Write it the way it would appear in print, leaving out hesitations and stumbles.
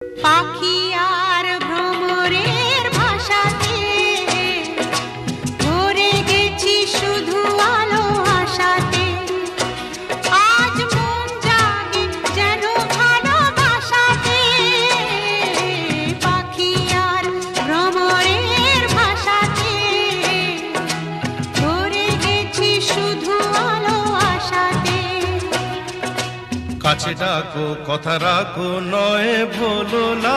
পাখি আর ভ্রমরের ভাষাতে ভরে গেছি শুধু আলো আশাতে। আজ মন জাগে যেন ভালোবাসাতে। পাখি আর ভ্রমরের ভাষাতে ভরে গেছি শুধু আলো আশাতে। কাছে ডাকো কথা রাখো নয় ভোলো না।